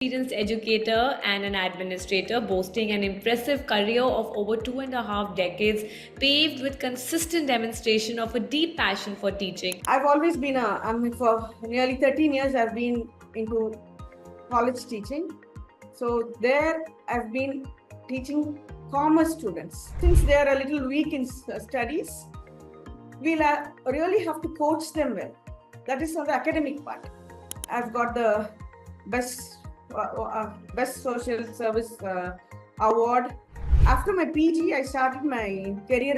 Experienced educator and an administrator, boasting an impressive career of over 2.5 decades, paved with consistent demonstration of a deep passion for teaching. I've always been for nearly 13 years, I've been into college teaching. So there I've been teaching commerce students. Since they are a little weak in studies, we'll really have to coach them well. That is on the academic part. I've got the best social service award. After my PG, I started my career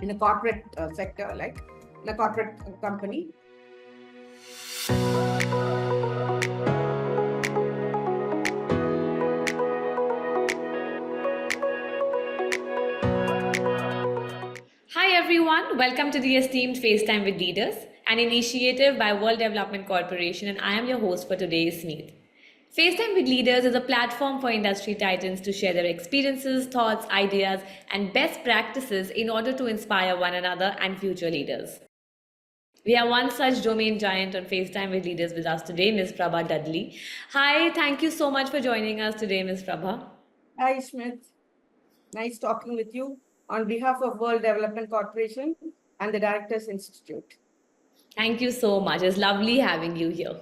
in a corporate sector, like in a corporate company. Hi everyone, welcome to the esteemed FaceTime with Leaders, an initiative by World Development Corporation, and I am your host for today, esteemed. FaceTime with Leaders is a platform for industry titans to share their experiences, thoughts, ideas, and best practices in order to inspire one another and future leaders. We have one such domain giant on FaceTime with Leaders with us today, Ms. Prabha Duddley. Hi, thank you so much for joining us today, Ms. Prabha. Hi, Smith. Nice talking with you on behalf of World Development Corporation and the Directors Institute. Thank you so much. It's lovely having you here.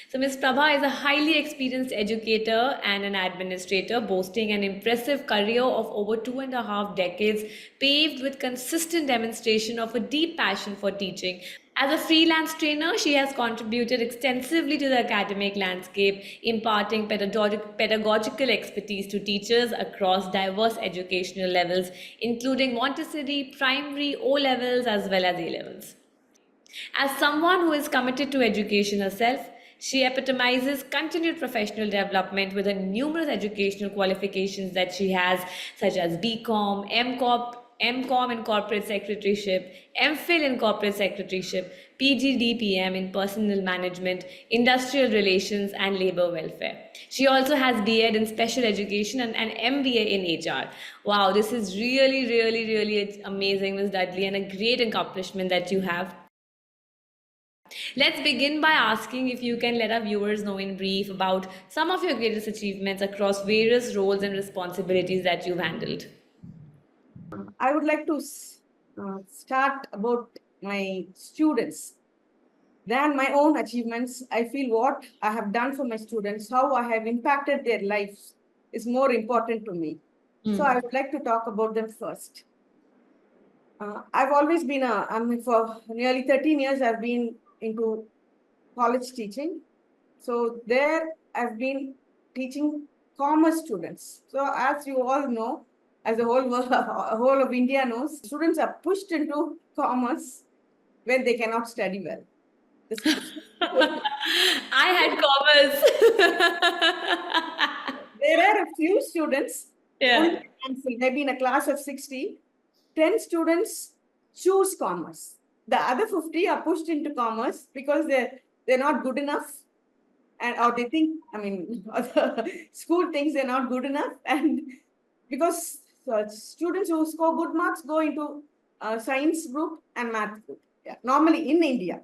So, Ms. Prabha is a highly experienced educator and an administrator, boasting an impressive career of over 2.5 decades, paved with consistent demonstration of a deep passion for teaching. As a freelance trainer, she has contributed extensively to the academic landscape, imparting pedagogical expertise to teachers across diverse educational levels, including Montessori, primary, O levels, as well as A levels. As someone who is committed to education herself, she epitomizes continued professional development with the numerous educational qualifications that she has, such as BCom, MCom in corporate secretaryship, MPhil in corporate secretaryship, PGDPM in personal management, industrial relations, and labor welfare. She also has B.Ed in special education and an MBA in HR. Wow, this is really amazing, Ms. Dudley, and a great accomplishment that you have. Let's begin by asking if you can let our viewers know in brief about some of your greatest achievements across various roles and responsibilities that you've handled. I would like to start about my students. Than my own achievements, I feel what I have done for my students, how I have impacted their lives is more important to me. So I would like to talk about them first. I've always been for nearly 13 years, I've been into college teaching. So there I've been teaching commerce students. So as you all know, as the whole of India knows, students are pushed into commerce when they cannot study well. I had commerce. There are a few students, Yeah. maybe in a class of 60, 10 students choose commerce. The other 50 are pushed into commerce because they're not good enough, or they think, the school thinks they're not good enough, and because students who score good marks go into science group and math group. Yeah. Normally in India.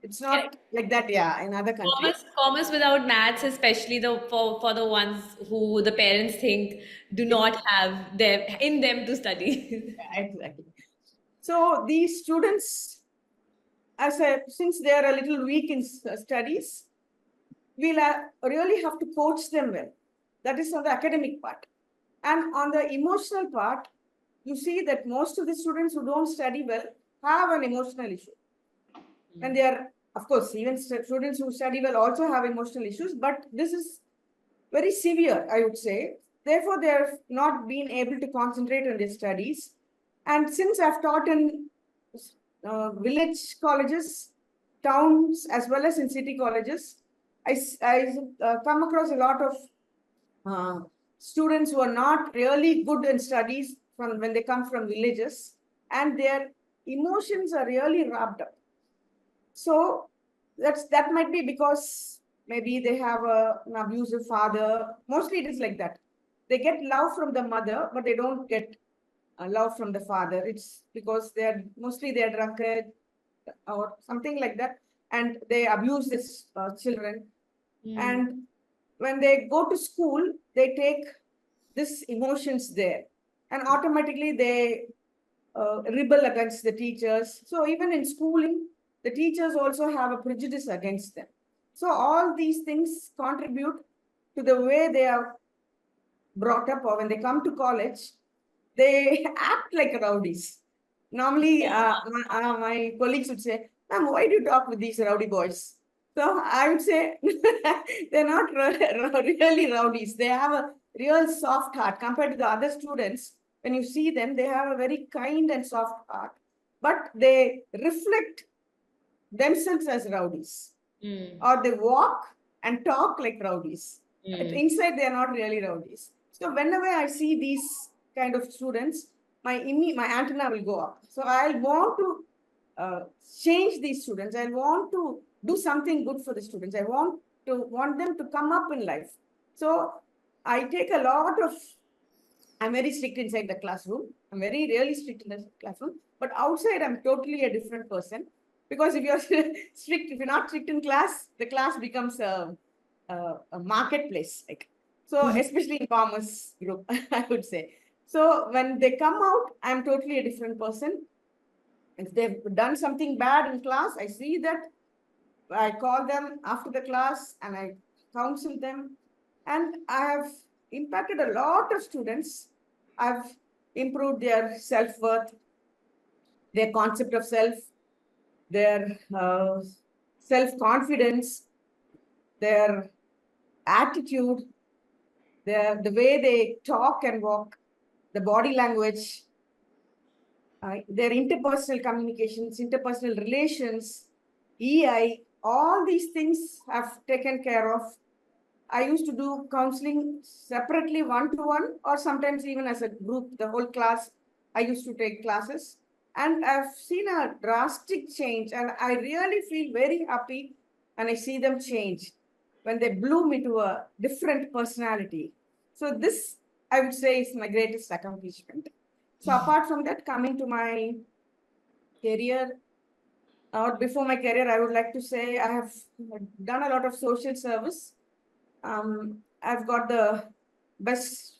It's not like that, in other countries. Commerce without maths, especially for the ones who the parents think do not have them to study. Yeah, exactly. So these students, since they are a little weak in studies, we'll really have to coach them well. That is on the academic part. And on the emotional part, you see that most of the students who don't study well have an emotional issue. And they are, of course, even students who study well also have emotional issues, but this is very severe, I would say. Therefore, they have not been able to concentrate on their studies. And since I've taught in village colleges, towns, as well as in city colleges, I come across a lot of students who are not really good in studies when they come from villages, and their emotions are really wrapped up. So that might be because maybe they have an abusive father. Mostly it is like that. They get love from the mother, but they don't get love from the father. It's because they're drunkard or something like that, and they abuse these children. And when they go to school, they take this emotions there, and automatically they rebel against the teachers. So even in schooling, the teachers also have a prejudice against them. So all these things contribute to the way they are brought up, or when they come to college, they act like rowdies. Normally, my colleagues would say, "Ma'am, why do you talk with these rowdy boys?" So I would say, they're not really rowdies. They have a real soft heart compared to the other students. When you see them, they have a very kind and soft heart, but they reflect themselves as rowdies, or they walk and talk like rowdies. But inside, they are not really rowdies. So whenever I see these kind of students, my antenna will go up. So I want to change these students. I want to do something good for the students. I want them to come up in life. So I take a lot of. I'm very strict inside the classroom. I'm very really strict in the classroom. But outside, I'm totally a different person. Because if you're strict, if you're not strict in class, the class becomes a marketplace. Like, so especially in commerce group, I would say. So when they come out, I'm totally a different person. If they've done something bad in class, I see that. I call them after the class and I counsel them. And I have impacted a lot of students. I've improved their self-worth, their concept of self, their self-confidence, their attitude, the way they talk and walk, the body language, their interpersonal communications, interpersonal relations, EI, all these things I've taken care of. I used to do counseling separately, one-to-one, or sometimes even as a group, the whole class. I used to take classes, and I've seen a drastic change, and I really feel very happy when I see them change, when they bloom into a different personality. So this, I would say, is my greatest accomplishment. So apart from that, coming to my career, or before my career, I would like to say I have done a lot of social service. I've got the best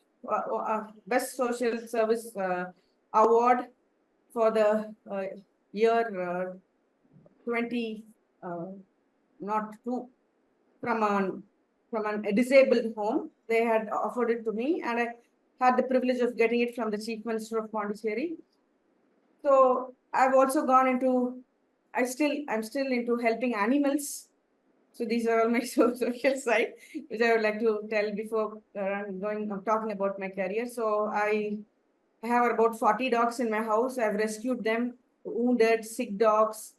social service award for the year 20 not two from a disabled home. They had offered it to me, and I had the privilege of getting it from the Chief Minister of Pondicherry. So I've also gone into. I'm still into helping animals. So these are all my social side, which I would like to tell before talking about my career. So I have about 40 dogs in my house. I've rescued them, wounded, sick dogs,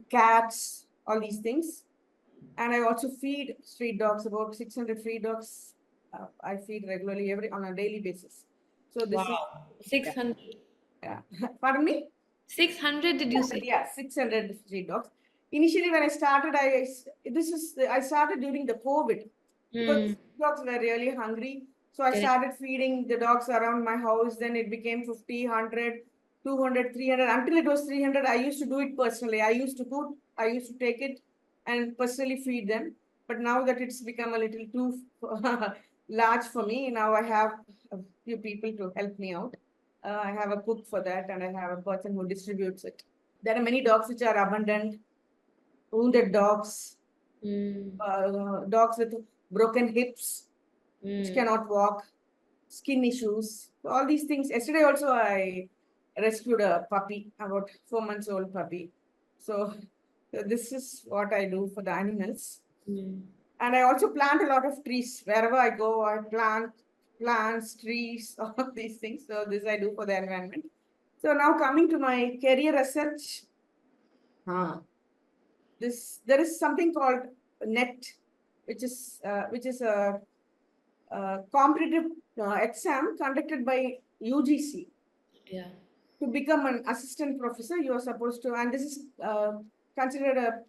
cats, all these things. And I also feed street dogs, about 600 street dogs. I feed regularly on a daily basis. So this is, Wow. 600. yeah. Pardon me? 600, did you say? Yeah, 600 street dogs. Initially, when I started, I started during the COVID, because dogs were really hungry. So I Correct. started feeding the dogs around my house. Then it became 50, 100, 200, 300. Until it was 300, I used to do it personally. I used to cook, I used to take it and personally feed them. But now that it's become a little too large for me, now I have a few people to help me out. I have a cook for that, and I have a person who distributes it. There are many dogs which are abandoned, wounded dogs, dogs with broken hips, which cannot walk, skin issues, all these things. Yesterday also I rescued a puppy, about 4 months old puppy. So this is what I do for the animals. And I also plant a lot of trees. Wherever I go, I plant plants, trees, all of these things. So this I do for the environment. So now coming to my career as such, there is something called NET, which is a competitive exam conducted by UGC. Yeah. To become an assistant professor, you are supposed to, and this is considered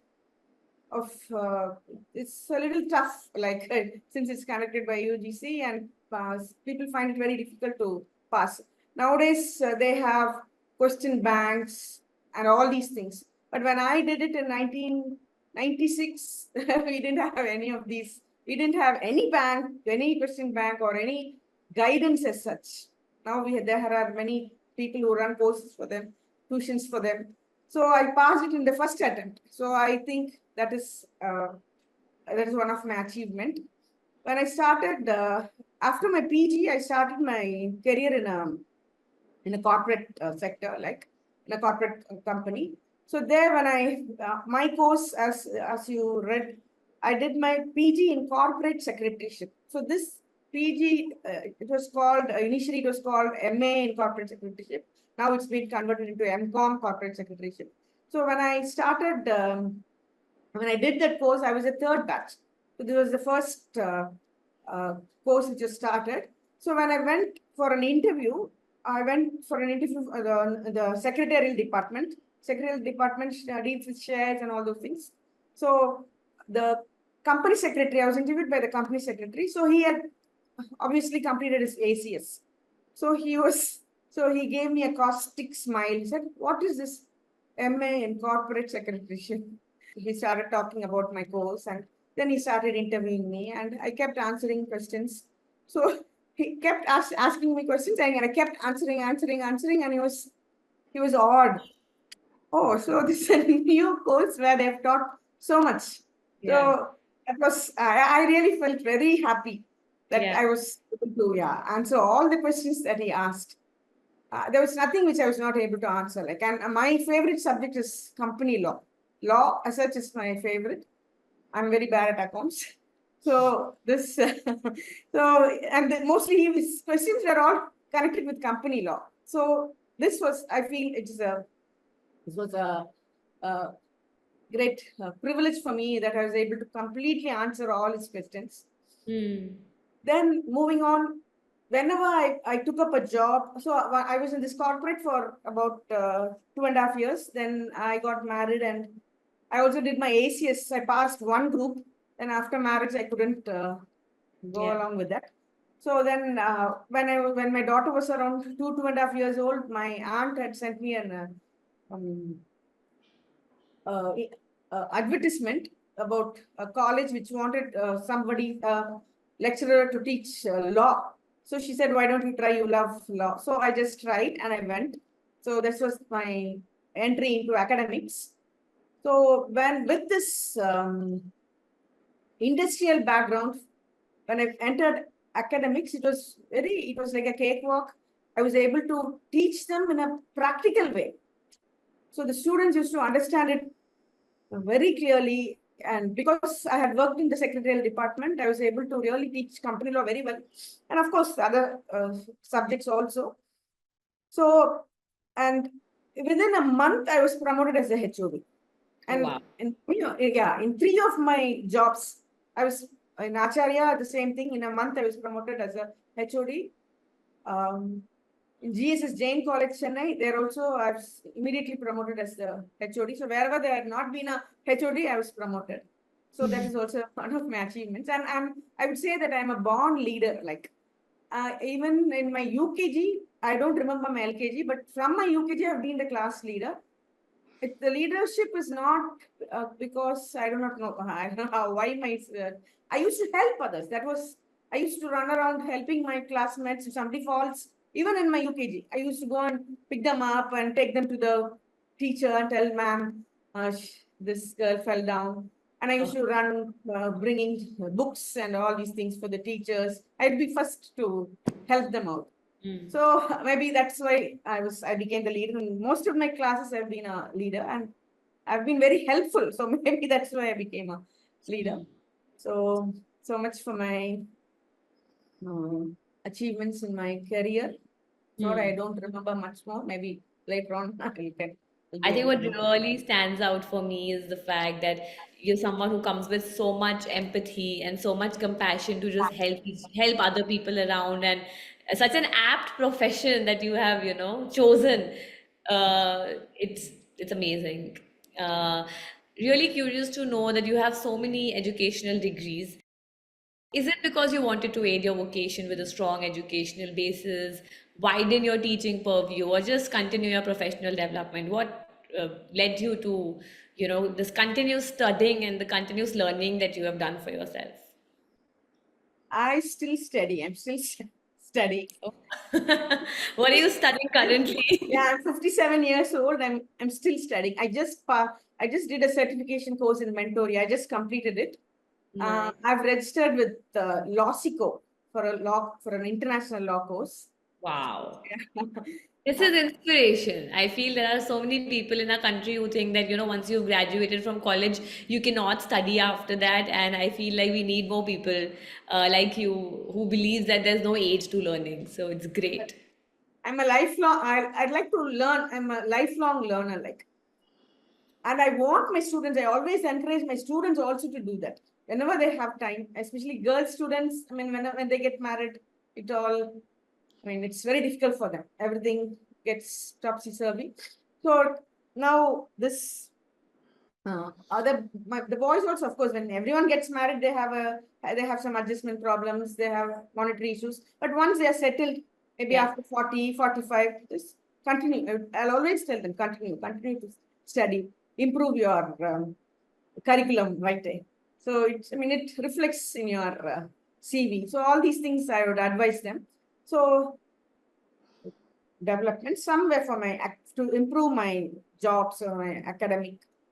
it's a little tough, like since it's conducted by UGC, and people find it very difficult to pass. Nowadays, they have question banks and all these things. But when I did it in 1996, we didn't have any of these We didn't have any bank, any question bank or any guidance as such. Now there are many people who run courses for them, tuitions for them. So I passed it in the first attempt. So I think that is one of my achievement. When I started after my PG, I started my career in a corporate sector, like in a corporate company. So there, when my course, as you read, I did my PG in corporate secretaryship. So this PG, it was called initially it was called MA in corporate secretaryship. Now it's been converted into MCom corporate secretaryship. So when I did that course, I was a third batch. So this was the first course which was started. So when I went for an interview, for the secretarial department. Secretarial department deals with shares and all those things. So the company secretary, I was interviewed by the company secretary. So he had obviously completed his ACS. So he gave me a caustic smile. He said, "What is this MA in corporate secretaryship?" He started talking about my course, and then he started interviewing me, and I kept answering questions. So he kept asking me questions, and I kept answering, and he was awed. Oh, so this is a new course where they've taught so much. Yeah. So I really felt very happy that Yeah. I was able to, answer all the questions that he asked. There was nothing which I was not able to answer. Like, and my favorite subject is company law. Law as such is my favorite. I'm very bad at accounts. So mostly his questions were all connected with company law. So I feel this was a great privilege for me that I was able to completely answer all his questions. Hmm. Then moving on, whenever I took up a job, so I was in this corporate for about 2.5 years. Then I got married and I also did my ACS. I passed one group. Then after marriage, I couldn't go Yeah. along with that. So then when my daughter was around 2.5 years old, my aunt had sent me an um, uh, advertisement about a college which wanted somebody, lecturer to teach law. So she said, "Why don't you try? You love law." So I just tried and I went. So this was my entry into academics. So when with this industrial background, when I entered academics, it was like a cakewalk. I was able to teach them in a practical way. So the students used to understand it very clearly. And because I had worked in the secretarial department, I was able to really teach company law very well. And of course, other subjects also. So, and within a month, I was promoted as a HOD. Oh, wow. And in 3 of my jobs, I was in Achariya, the same thing. In a month, I was promoted as a HOD. In GSS Jain College, Chennai, there also I was immediately promoted as the HOD. So wherever there had not been a HOD, I was promoted. So that is also one of my achievements. And I would say that I'm a born leader. Like even in my UKG, I don't remember my LKG, but from my UKG, I've been the class leader. The leadership is not because I do not know. I don't know why I used to help others. I used to run around helping my classmates. If somebody falls, even in my UKG, I used to go and pick them up and take them to the teacher and tell, "Ma'am, this girl fell down." And I used to run bringing books and all these things for the teachers. I'd be first to help them out. So maybe that's why I became the leader. In most of my classes, I've been a leader and I've been very helpful. So maybe that's why I became a leader. So much for my achievements in my career. Not I don't remember much more. Maybe later on I'll I be think able to what remember. really stands out for me is the fact that you're someone who comes with so much empathy and so much compassion to just help other people around, and such an apt profession that you have, chosen. It's amazing. Uh, Really curious to know that you have so many educational degrees. Is it because you wanted to aid your vocation with a strong educational basis, widen your teaching purview, or just continue your professional development? What led you to, this continuous studying and the continuous learning that you have done for yourself? I still study. I'm still studying. What are you studying currently? Yeah, I'm 57 years old. I'm still studying. I just did a certification course in mentoring. I just completed it. Nice. I've registered with Lawsico for an international law course. Wow. Yeah. This is inspiration. I feel there are so many people in our country who think that, once you've graduated from college, you cannot study after that. And I feel like we need more people like you who believes that there's no age to learning. So it's great. I'm a lifelong. I'd like to learn. I'm a lifelong learner. And I want my students. I always encourage my students also to do that whenever they have time. Especially girl students. I mean, when they get married, it all. I mean, it's very difficult for them. Everything gets topsy-turvy. So now this the boys also, of course, when everyone gets married, they have some adjustment problems, they have monetary issues. But once they are settled, maybe Yeah. after 40, 45, just continue. I'll always tell them, continue to study, improve your curriculum, right? So it reflects in your CV. So all these things I would advise them. So development somewhere for to improve my jobs or my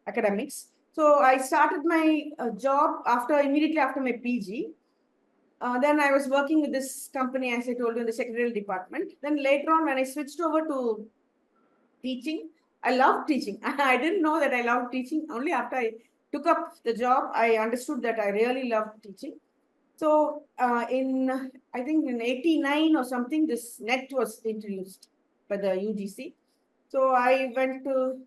academics. So I started my job immediately after my PG. Then I was working with this company, as I told you, in the secretarial department. Then later on, when I switched over to teaching, I loved teaching. I didn't know that I loved teaching. Only after I took up the job, I understood that I really loved teaching. So I think in 89 or something, this net was introduced by the UGC. So I went to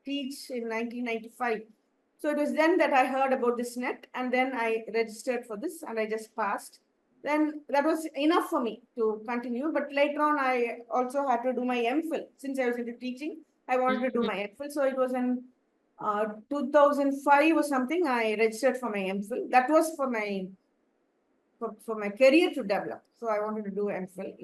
teach in 1995. So it was then that I heard about this net, and then I registered for this and I just passed. Then that was enough for me to continue. But later on, I also had to do my MPhil. Since I was into teaching, I wanted to do my MPhil. So it was in 2005 or something, I registered for my MPhil. That was for my career to develop. So I wanted to do MPhil.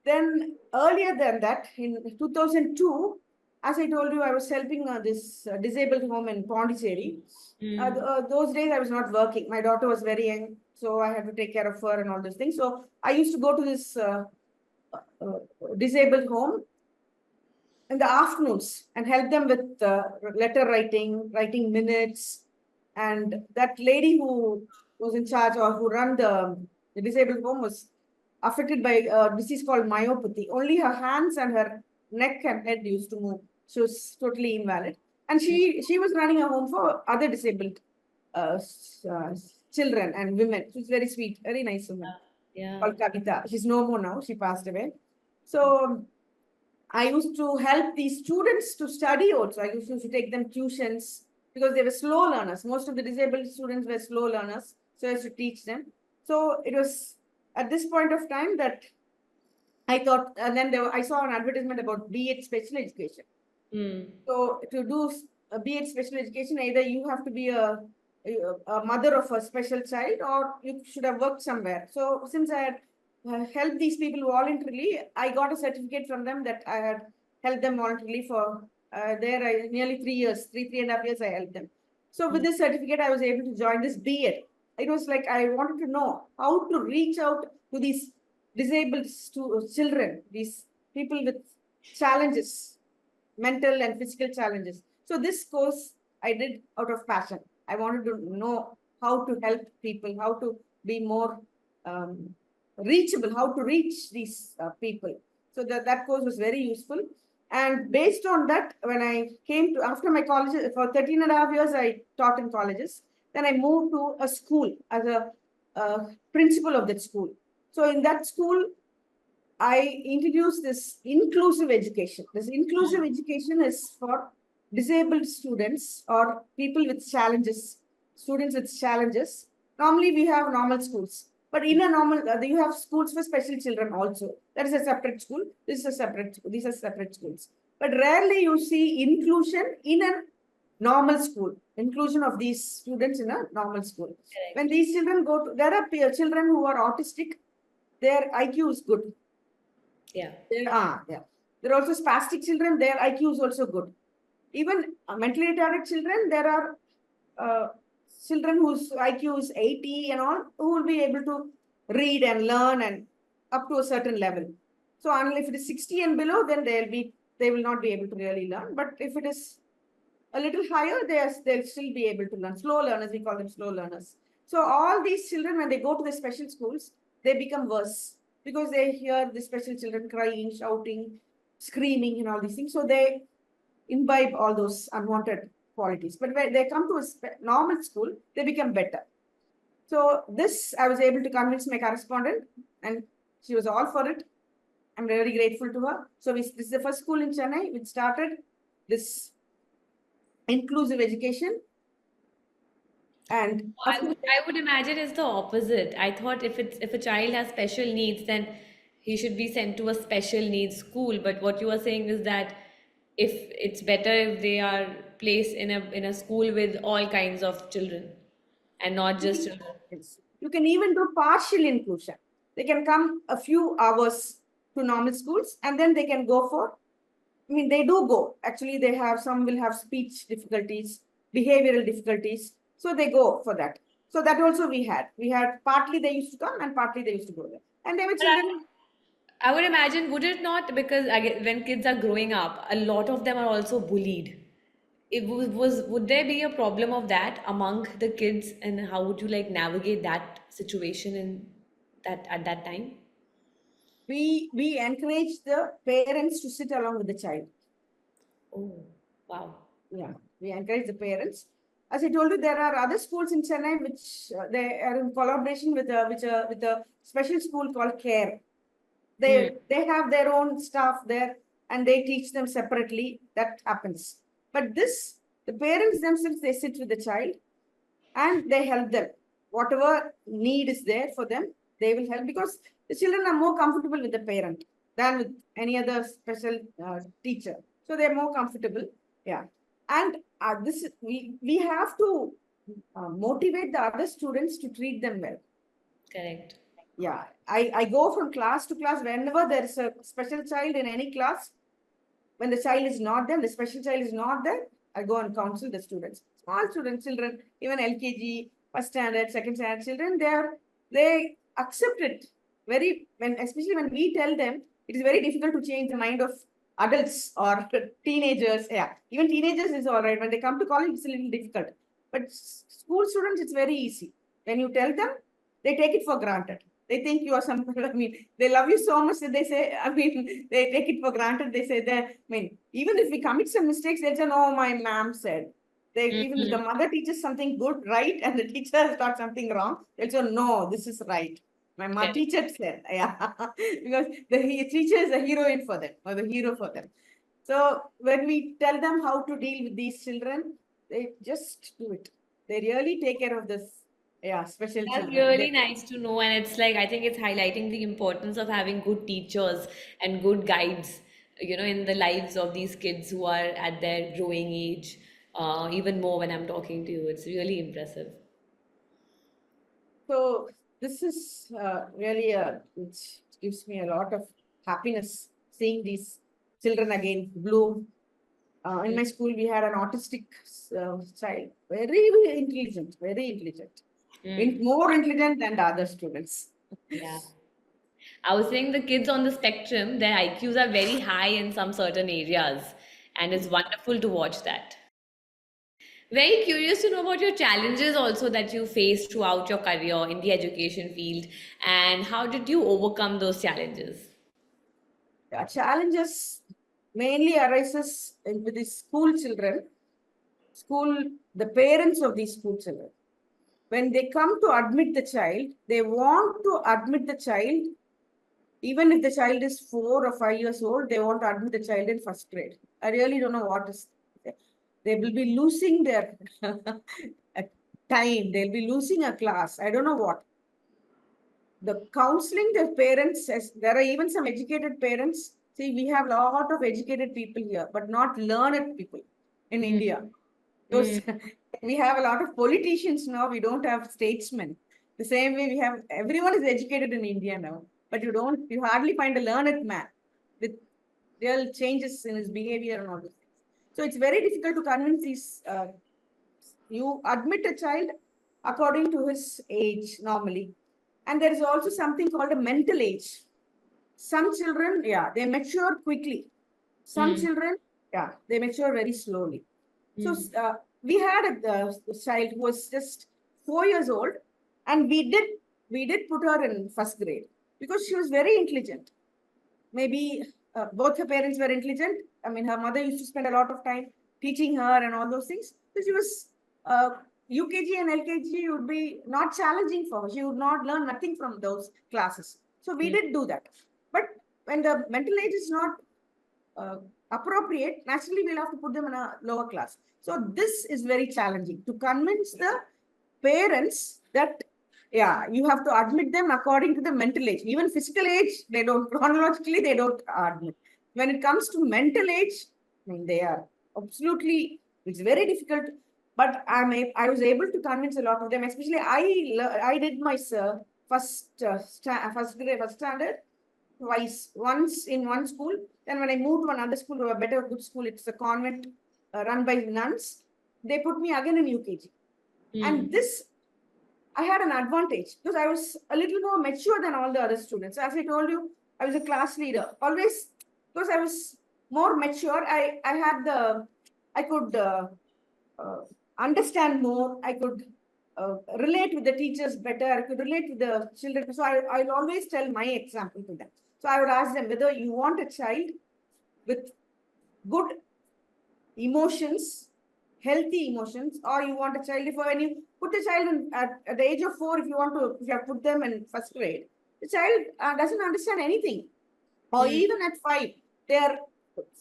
Then earlier than that, in 2002, as I told you, I was helping this disabled home in Pondicherry. Those days I was not working. My daughter was very young, so I had to take care of her and all those things. So I used to go to this disabled home in the afternoons and help them with letter writing minutes. And that lady who was in charge or who ran the disabled home was affected by a disease called myopathy. Only her hands and her neck and head used to move. She was totally invalid. And she was running a home for other disabled children and women. She's very sweet, very nice woman Yeah. called Kavita. She's no more now. She passed away. So I used to help these students to study also. I used to take them tuitions because they were slow learners. Most of the disabled students were slow learners. So I used to teach them. So it was at this point of time that I thought, and then I saw an advertisement about B.Ed special education. So to do a B.Ed special education, either you have to be a mother of a special child or you should have worked somewhere. So since I had helped these people voluntarily, I got a certificate from them that I had helped them voluntarily for nearly 3 years, three and a half years I helped them. So with this certificate, I was able to join this B.Ed. It was like I wanted to know how to reach out to these disabled children, these people with challenges, mental and physical challenges. So this course I did out of passion. I wanted to know how to help people, how to be more reachable, how to reach these people. So that course was very useful. And based on that, when I came to, after my college, for 13 and a half years, I taught in colleges. Then I moved to a school as a principal of that school. So in that school, I introduced this inclusive education. This inclusive education is for disabled students or people with challenges, students with challenges. Normally, we have normal schools, but in a normal, you have schools for special children also. That is a separate school. This is a separate school. These are separate schools. But rarely you see inclusion in a normal school. Inclusion of these students in a normal school. Correct. When these children there are children who are autistic. Their IQ is good. Yeah. Yeah. There are also spastic children, their IQ is also good. Even mentally retarded children, there are children whose IQ is 80 and all, who will be able to read and learn and up to a certain level. So unless if it is 60 and below, then they will not be able to really learn. But if it is a little higher, they'll still be able to learn. Slow learners, we call them slow learners. So all these children, when they go to the special schools, they become worse because they hear the special children crying, shouting, screaming, and all these things. So they imbibe all those unwanted qualities. But when they come to a normal school, they become better. So this, I was able to convince my correspondent, and she was all for it. I'm very grateful to her. So this is the first school in Chennai which started this inclusive education. And I would imagine it's the opposite. I thought if a child has special needs, then he should be sent to a special needs school. But what you are saying is that if it's better if they are placed in a school with all kinds of children and not just children. you can even do partial inclusion. They can come a few hours to normal schools and then they can go for, I mean, they do go. Actually, they have, some will have speech difficulties, behavioral difficulties. So they go for that. So that also we had. We had partly they used to come and partly they used to go there. And they were But I, children. I would imagine, would it not? Because when kids are growing up, a lot of them are also bullied. Would there be a problem of that among the kids, and how would you like navigate that situation in that at that time? We encourage the parents to sit along with the child. Oh, wow. Yeah, we encourage the parents. As I told you, there are other schools in Chennai which they are in collaboration with a special school called CARE. Hmm. They have their own staff there and they teach them separately. That happens. But this, the parents themselves, they sit with the child and they help them. Whatever need is there for them, they will help because the children are more comfortable with the parent than with any other special teacher. So they're more comfortable. Yeah. And this we have to motivate the other students to treat them well. Correct. Yeah, I go from class to class whenever there is a special child in any class. When the child is not there, the special child is not there, I go and counsel the students. Small students, children, even LKG, first standard, second standard children, they accept it very especially when we tell them, it is very difficult to change the mind of adults or teenagers. Yeah, even teenagers is all right. When they come to college, it's a little difficult. But school students, it's very easy. When you tell them, they take it for granted. They think you are some, I mean, they love you so much that they say, I mean, they take it for granted. They say that, I mean, even if we commit some mistakes, they'll say, no, my ma'am said. They, even if the mother teaches something good, right, and the teacher has taught something wrong, they'll say, no, this is right. My mother Correct. teacher said, yeah, because the teacher is a heroine for them or the hero for them. So when we tell them how to deal with these children, they just do it. They really take care of this, yeah, special That's children. really nice to know, and it's like I think it's highlighting the importance of having good teachers and good guides, in the lives of these kids who are at their growing age. Even more when I'm talking to you, it's really impressive. So this is really it gives me a lot of happiness seeing these children again bloom. In my school, we had an autistic child, very intelligent, very intelligent, Mm, more intelligent than the other students. yeah. I was saying the kids on the spectrum, their IQs are very high in some certain areas, and it's wonderful to watch that. Very curious to know about your challenges also that you faced throughout your career in the education field, and how did you overcome those challenges? Challenges mainly arises with the school children, the parents of these school children. When they come to admit the child, they want to admit the child, even if the child is 4 or 5 years old, they want to admit the child in first grade. I really don't know what is. They will be losing their time. They'll be losing a class. I don't know what. The counseling the parents says, there are even some educated parents. See, we have a lot of educated people here, but not learned people in Mm, India. mm, Those we have a lot of politicians now. We don't have statesmen. The same way we have everyone is educated in India now, but you hardly find a learned man with real changes in his behavior and all those things. So it's very difficult to convince these you admit a child according to his age normally. And there is also something called a mental age. Some children, yeah, they mature quickly. Some Mm. children, yeah, they mature very slowly. So Mm. we had a child who was just 4 years old, and we did put her in first grade because she was very intelligent. Maybe both her parents were intelligent. I mean, her mother used to spend a lot of time teaching her and all those things. So she was uh, UKG and LKG would be not challenging for her. She would not learn nothing from those classes. So we Mm. did do that. But when the mental age is not uh, appropriate, naturally we'll have to put them in a lower class. So this is very challenging to convince the parents that, yeah, you have to admit them according to the mental age. Even physical age, they don't, chronologically, they don't admit. When it comes to mental age, I mean, they are absolutely, it's very difficult. But I was able to convince a lot of them, especially I did my first grade, first standard twice, once in one school. Then when I moved to another school, to a better, good school, it's a convent run by nuns. They put me again in UKG. And Mm. this, I had an advantage because I was a little more mature than all the other students. As I told you, I was a class leader. Always, because I was more mature, I could uh, understand more. I could relate with the teachers better. I could relate with the children. So I'll always tell my example to them. So I would ask them whether you want a child with good emotions, healthy emotions, or you want a child, if when you put the child at the age of 4, if you have put them in first grade, the child doesn't understand anything. Or Mm. even at 5, they are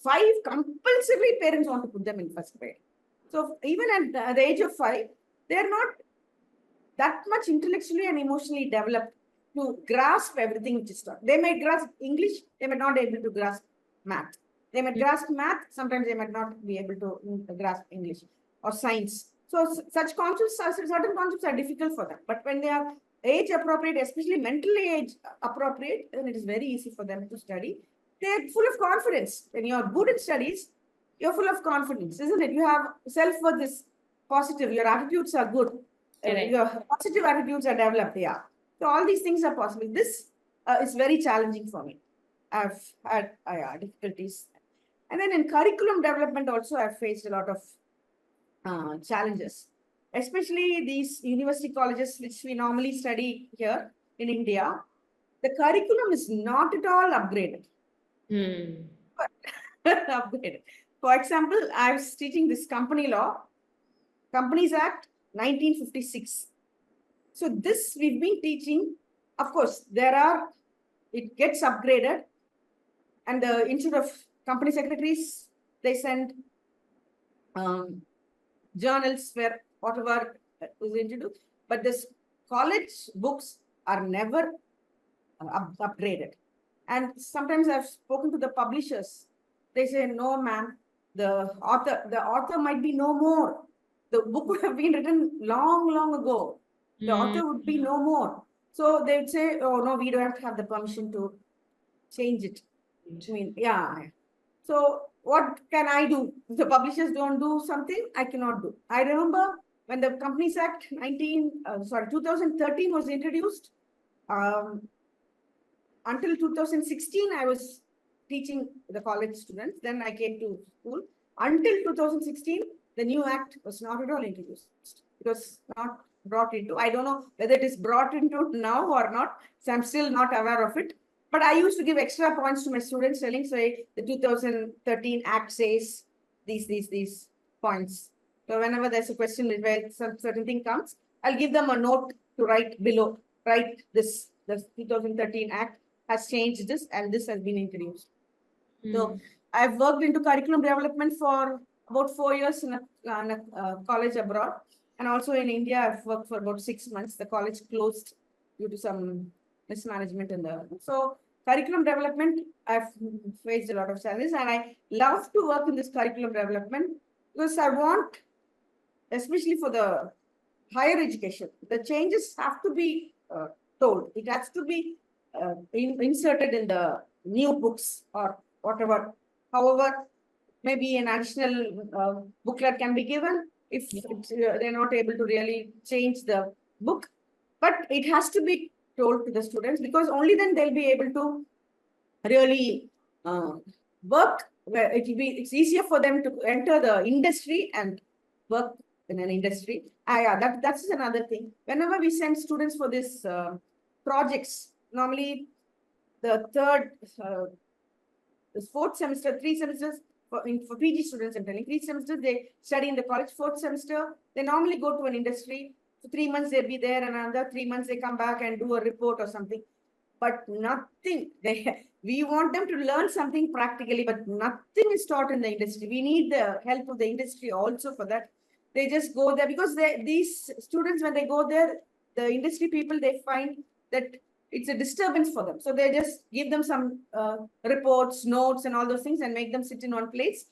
5, compulsively parents want to put them in first grade. So even at the age of 5, they are not that much intellectually and emotionally developed to grasp everything which is taught. They may grasp English, they may not be able to grasp math. They may grasp math, sometimes they might not be able to grasp English or science. So such concepts, certain concepts are difficult for them. But when they are age appropriate, especially mentally age appropriate, then it is very easy for them to study. They're full of confidence. When you're good in studies, you're full of confidence, isn't it? You have self-worth is positive. Your attitudes are good. Correct. Your positive attitudes are developed. Yeah. So all these things are possible. This is very challenging for me. I've had difficulties. And then in curriculum development also, I've faced a lot of challenges, especially these university colleges, which we normally study here in India. The curriculum is not at all upgraded. Mm. Upgraded. For example, I was teaching this company law, Companies Act 1956. So this we've been teaching. Of course, it gets upgraded, and instead of company secretaries, they send um, journals where whatever is introduced. But this college books are never upgraded. And sometimes I've spoken to the publishers. They say, no, ma'am, the author might be no more. The book would have been written long, long ago. The Mm. author would be no more. So they would say, oh, no, we don't have the permission to change it. I mean, yeah. So what can I do? If the publishers don't do something, I cannot do. I remember when the Companies Act 2013 was introduced. Um, until 2016, I was teaching the college students. Then I came to school. Until 2016, the new act was not at all introduced. It was not brought into. I don't know whether it is brought into now or not. So I'm still not aware of it. But I used to give extra points to my students, telling, say, the 2013 act says these points. So whenever there's a question where some certain thing comes, I'll give them a note to write below. Write this. The 2013 act has changed this, and this has been introduced. So Mm. I've worked into curriculum development for about 4 years in a college abroad, and also in India. I've worked for about 6 months. The college closed due to some mismanagement in the. So curriculum development, I've faced a lot of challenges, and I love to work in this curriculum development because I want, especially for the higher education, the changes have to be told. It has to be inserted in the new books or whatever. However, maybe an additional booklet can be given, if they're not able to really change the book. But it has to be told to the students, because only then they'll be able to really work. Where it's easier for them to enter the industry and work in an industry. Yeah, that's another thing. Whenever we send students for this projects, normally the fourth semester, 3 semesters for PG students, I'm telling, 3 semesters they study in the college. Fourth semester, they normally go to an industry. For 3 months, they'll be there, and another 3 months, they come back and do a report or something. But nothing, we want them to learn something practically, but nothing is taught in the industry. We need the help of the industry also for that. They just go there because these students, when they go there, the industry people, they find that it's a disturbance for them. So they just give them some reports, notes, and all those things, and make them sit in one place.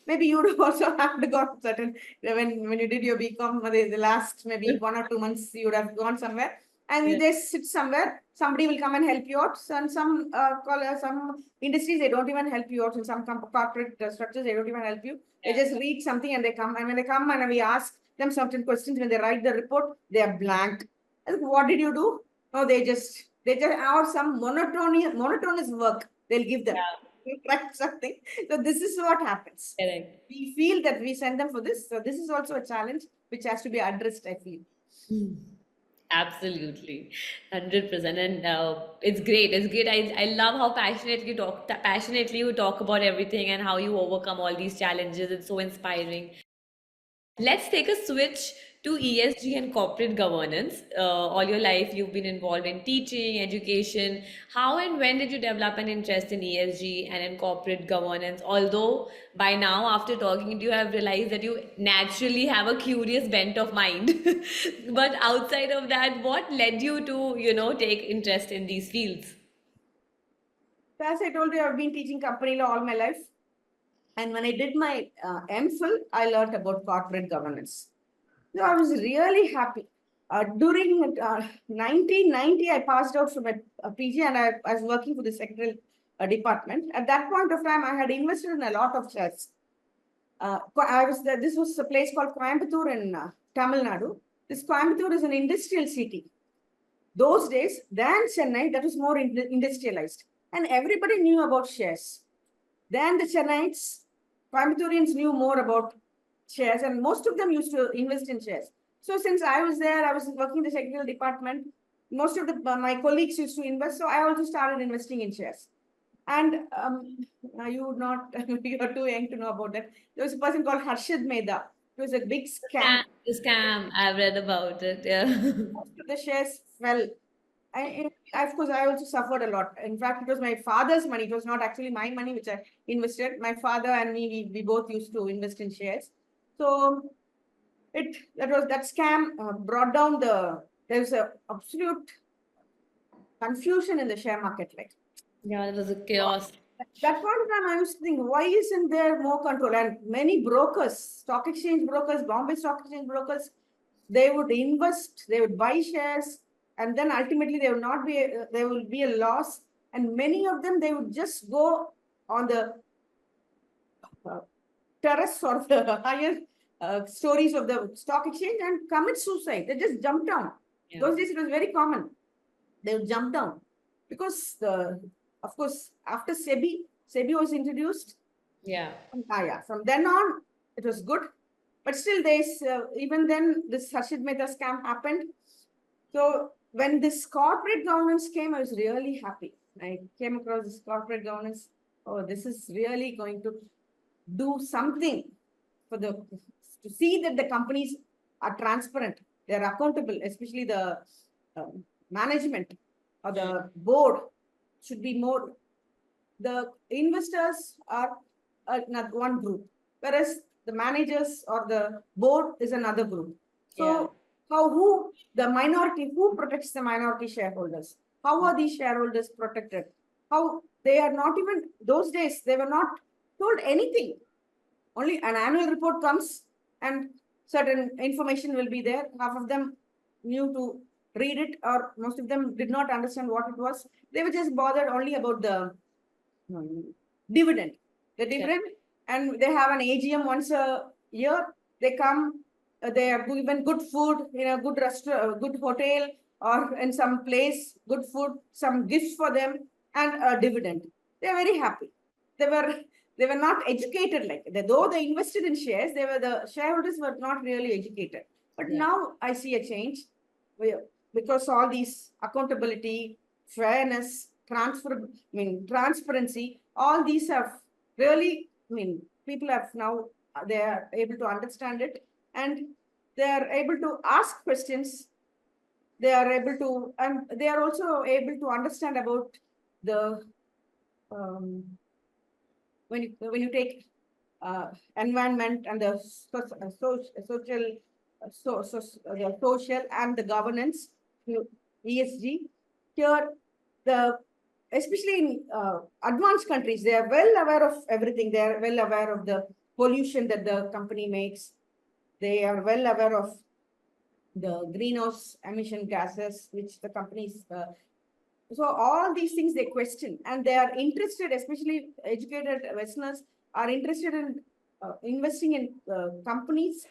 Maybe you would also have to go certain, when you did your BCom, the last maybe 1 or 2 months, you would have gone somewhere, and you just sit somewhere. Somebody will come and help you out. And some industries, they don't even help you out. In some corporate structures, they don't even help you. They just read something and they come. And when they come and we ask them certain questions, when they write the report, they are blank. What did you do? No, they just have some monotonous work they'll give them. Write something. So this is what happens. Correct. We feel that we send them for this. So this is also a challenge which has to be addressed, I feel. Absolutely, 100%. And it's great. It's great. I love how passionately you talk about everything and how you overcome all these challenges. It's so inspiring. Let's take a switch to ESG and corporate governance. All your life, you've been involved in teaching, education. How and when did you develop an interest in ESG and in corporate governance? Although by now, after talking to you, I've realized that you naturally have a curious bent of mind. But outside of that, what led you to, take interest in these fields? As I told you, I've been teaching company law all my life. And when I did my MPhil, I learned about corporate governance. So I was really happy. During 1990, I passed out from a PG, and I was working for the secretarial department. At that point of time, I had invested in a lot of shares. This was a place called Coimbatore in Tamil Nadu. This Coimbatore is an industrial city. Those days, than Chennai, that was more industrialized. And everybody knew about shares. Then the Chennaites, Coimbatorians knew more about shares, and most of them used to invest in shares. So since I was there, I was working in the secretarial department. Most of my colleagues used to invest, so I also started investing in shares. And you would not, you are too young to know about that. There was a person called Harshad Mehta. It was a big scam. The scam, I've read about it. Yeah. Most of the shares fell. Of course, I also suffered a lot. In fact, it was my father's money. It was not actually my money which I invested. My father and me, we both used to invest in shares. So that scam brought down there was a absolute confusion in the share market. Like, Yeah, it was a chaos. at that point of time, I was thinking, why isn't there more control? And many brokers, stock exchange brokers, Bombay stock exchange brokers, they would invest, they would buy shares, and then ultimately there will be a loss. And many of them, they would just go on the terrace or the higher stories of the stock exchange and commit suicide. They just jump down. Yeah. Those days it was very common. They would jump down because of course, after SEBI was introduced. Yeah. From then on, it was good. But still, even then, this Harshad Mehta scam happened. So when this corporate governance came, I was really happy. I came across this corporate governance. Oh, this is really going to do something to see that the companies are transparent. They're accountable, especially the management or the board should be more. The investors are one group, whereas the managers or the board is another group. So who protects the minority shareholders? How are these shareholders protected? How they are not even, those days, they were not told anything. Only an annual report comes and certain information will be there. Half of them knew to read it, or most of them did not understand what it was. They were just bothered only about the dividend. And they have an AGM once a year. They come, they are given good food in a good restaurant, good hotel, or in some place, good food, some gifts for them, and a dividend. They are very happy. They were they were not educated like that. Though they invested in shares, the shareholders were not really educated. But Yeah. now I see a change because all these accountability, fairness, transparency, all these have really, people have now, they are able to understand it, and they are able to ask questions. They are able to, and they are also able to understand about the, um, when you take environment and the social, the social and the governance, ESG. Here, the especially in advanced countries, they are well aware of everything. They are well aware of the pollution that the company makes. They are well aware of the greenhouse emission gases which the companies. So all these things they question, and they are interested, especially educated Westerners are interested in investing in companies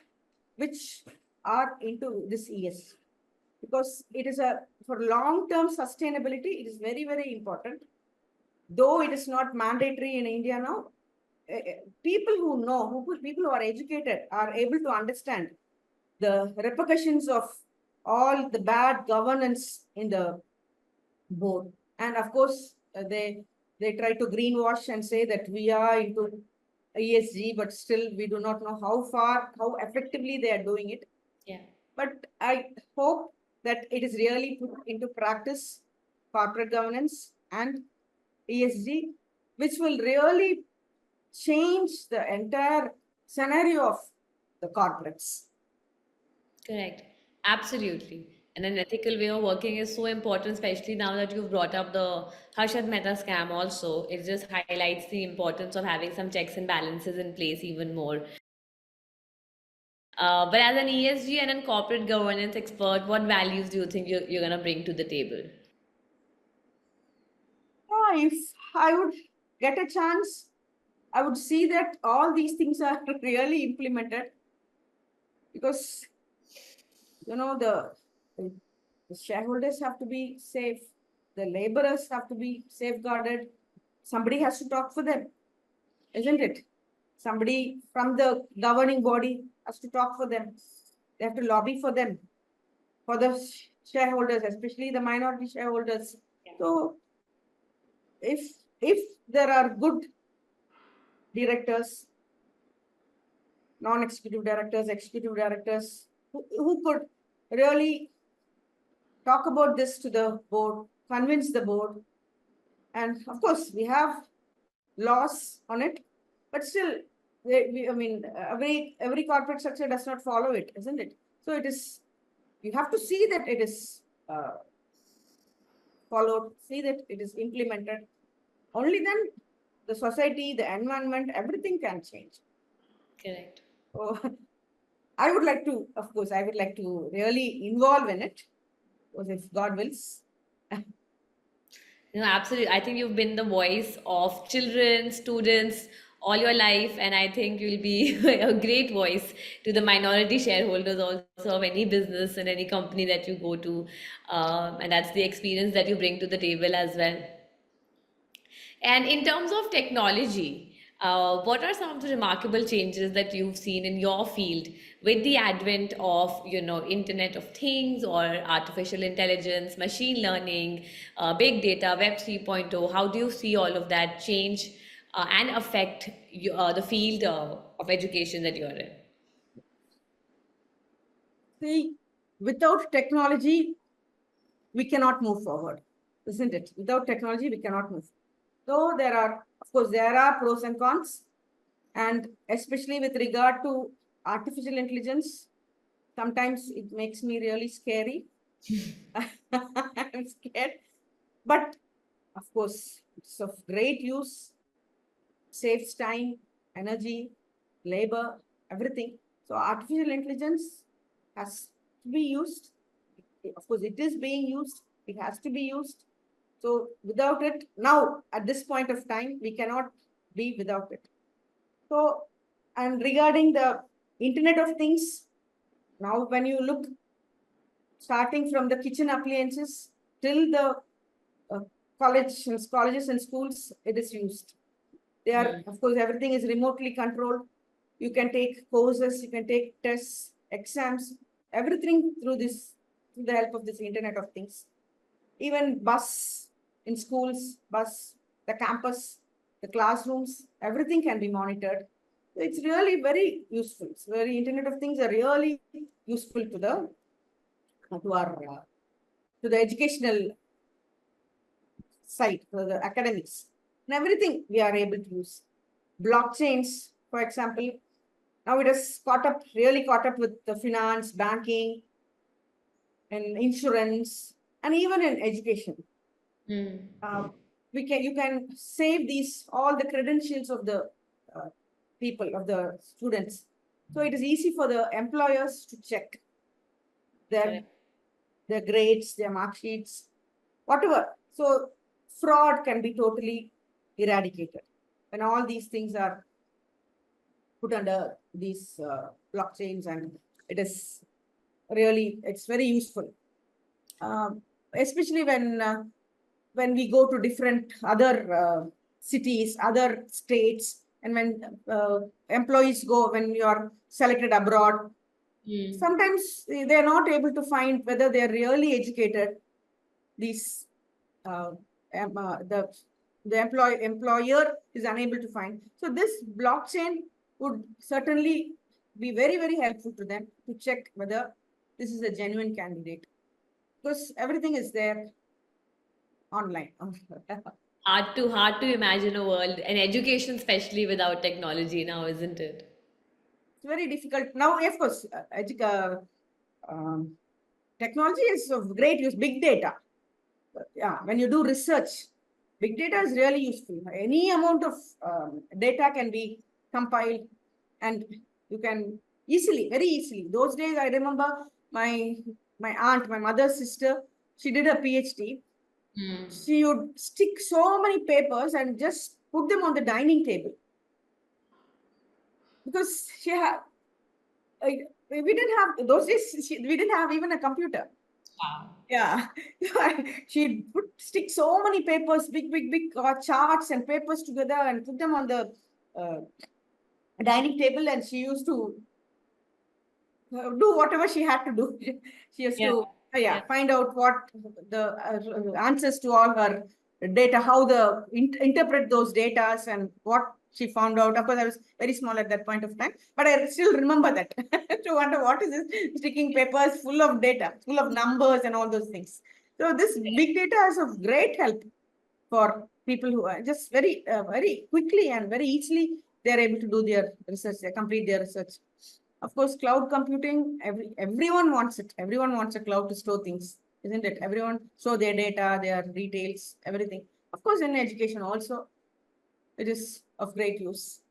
which are into this ES, because it is a, for long-term sustainability, it is very, very important. Though it is not mandatory in India now, people who know, people who are educated are able to understand the repercussions of all the bad governance in the board. And of course, they try to greenwash and say that we are into ESG, but still we do not know how far, how effectively they are doing it. Yeah. But I hope that it is really put into practice, corporate governance and ESG, which will really change the entire scenario of the corporates. Correct. Absolutely. And an ethical way of working is so important, especially now that you've brought up the Harshad Mehta scam also. It just highlights the importance of having some checks and balances in place even more. But as an ESG and an corporate governance expert, what values do you think you're going to bring to the table? If I would get a chance, I would see that all these things are really implemented, because the shareholders have to be safe, the laborers have to be safeguarded. Somebody has to talk for them, isn't it? Somebody from the governing body has to talk for them. They have to lobby for them, for the shareholders, especially the minority shareholders. So if if there are good directors, non-executive directors, executive directors, who could really talk about this to the board, convince the board. And of course, we have laws on it, but still, every corporate structure does not follow it, isn't it? So it is, you have to see that it is followed, see that it is implemented. Only then the society, the environment, everything can change. Correct. So I would like to, of course, I would like to really involve in it, because if God wills. Absolutely. I think you've been the voice of children, students all your life, and I think you'll be a great voice to the minority shareholders also of any business and any company that you go to. And that's the experience that you bring to the table as well. And in terms of technology, what are some of the remarkable changes that you've seen in your field with the advent of, Internet of Things or artificial intelligence, machine learning, big data, Web 3.0? How do you see all of that change and affect the field of education that you're in? See, without technology, we cannot move forward, isn't it? Without technology, we cannot move. So there are, of course, there are pros and cons, and especially with regard to artificial intelligence, sometimes it makes me really scary. I'm scared, but of course, it's of great use, saves time, energy, labor, everything. So artificial intelligence has to be used. Of course, it is being used. It has to be used. So without it, now at this point of time, we cannot be without it. So, and regarding the Internet of Things, Now, when you look, starting from the kitchen appliances till the uh, colleges and schools, it is used. They are, of course, everything is remotely controlled. You can take courses, you can take tests, exams, everything through the help of this Internet of Things. Even bus in schools, the campus, the classrooms, everything can be monitored. It's really very useful. It's very Internet of Things are really useful to the educational side, for the academics, and everything we are able to use. Blockchains, for example, now it has really caught up with the finance, banking, and insurance, and even in education. Mm. You can save all the credentials of the people, of the students. So it is easy for the employers to check their Correct. their grades, their mark sheets, whatever. So fraud can be totally eradicated when all these things are put under these blockchains, and it's very useful, um, especially when we go to different other cities, other states, and when employees go, when you are selected abroad, Mm. sometimes they are not able to find whether they are really educated. These uh, em- uh, the employer is unable to find. So this blockchain would certainly be very, very helpful to them to check whether this is a genuine candidate, because everything is there online. Hard to imagine a world, and education especially without technology now, isn't it? It's very difficult now. Of course, um, technology is of great use. Big data, yeah. When you do research, big data is really useful. Any amount of data can be compiled, and you can very easily. Those days, I remember my aunt, my mother's sister. She did a PhD. Mm. She would stick so many papers and just put them on the dining table, because we didn't have those days. We didn't have even a computer. Wow. Yeah, she'd stick so many papers, big charts and papers together, and put them on the uh, dining table, and she used to do whatever she had to do. She has Yeah. to Yeah. find out what the answers to all her data, how interpret those data, and what she found out. Of course, I was very small at that point of time, but I still remember that to wonder what is this sticking papers full of data, full of numbers and all those things. So this big data is of great help for people who are just very quickly and very easily they're able to do their research, they complete their research. Of course, cloud computing, everyone wants it. Everyone wants a cloud to store things, isn't it? Everyone store their data, their details, everything. Of course, in education also, it is of great use.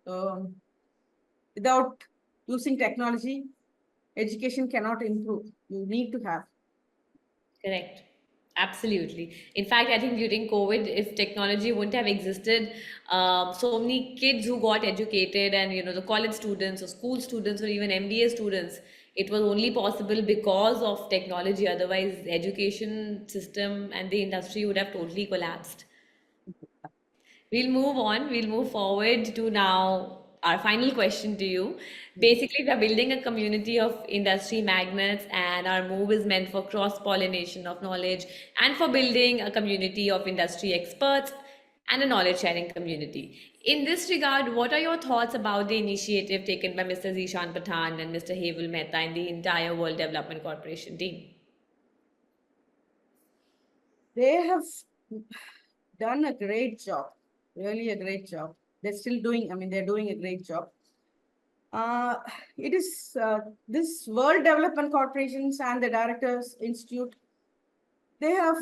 Without using technology, education cannot improve. You need to have. Correct. Absolutely. In fact, I think during COVID, if technology wouldn't have existed, so many kids who got educated, and the college students or school students or even MBA students, it was only possible because of technology. Otherwise, the education system and the industry would have totally collapsed. We'll move on. We'll move forward to now our final question to you. Basically, we're building a community of industry magnates, and our move is meant for cross pollination of knowledge and for building a community of industry experts and a knowledge sharing community. In this regard, what are your thoughts about the initiative taken by Mr. Zishan Pathan and Mr. Heval Mehta and the entire World Development Corporation team? They have done a great job, really a great job. They're doing a great job. Uh, it is this World Development Corporations and the Directors Institute, they have,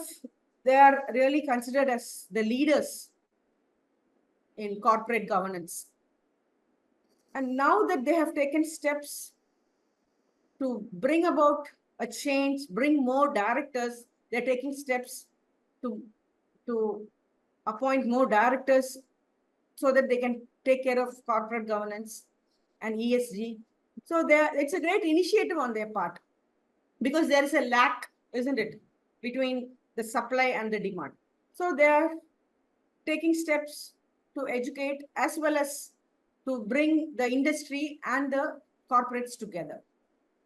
they are really considered as the leaders in corporate governance. And now that they have taken steps to bring about a change, bring more directors, they're taking steps to, to appoint more directors so that they can take care of corporate governance and ESG. So it's a great initiative on their part, because there is a lack, isn't it, between the supply and the demand. So they are taking steps to educate as well as to bring the industry and the corporates together,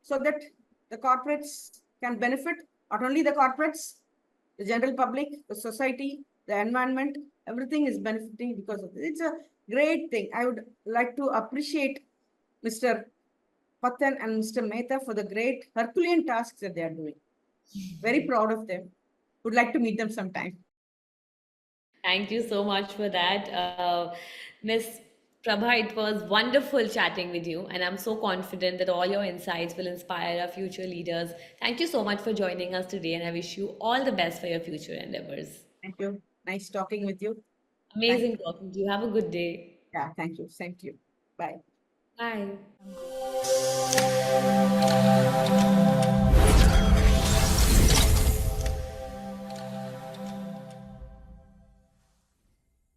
so that the corporates can benefit, not only the corporates, the general public, the society, the environment, everything is benefiting because of this. It's a great thing. I would like to appreciate Mr. Patan and Mr. Mehta for the great Herculean tasks that they are doing. Very proud of them. Would like to meet them sometime. Thank you so much for that. Miss Prabha, it was wonderful chatting with you, and I'm so confident that all your insights will inspire our future leaders. Thank you so much for joining us today, and I wish you all the best for your future endeavors. Thank you. Nice talking with you. Thank Amazing you. talking to you. Have a good day. Yeah, thank you. Same to you. Bye. Bye.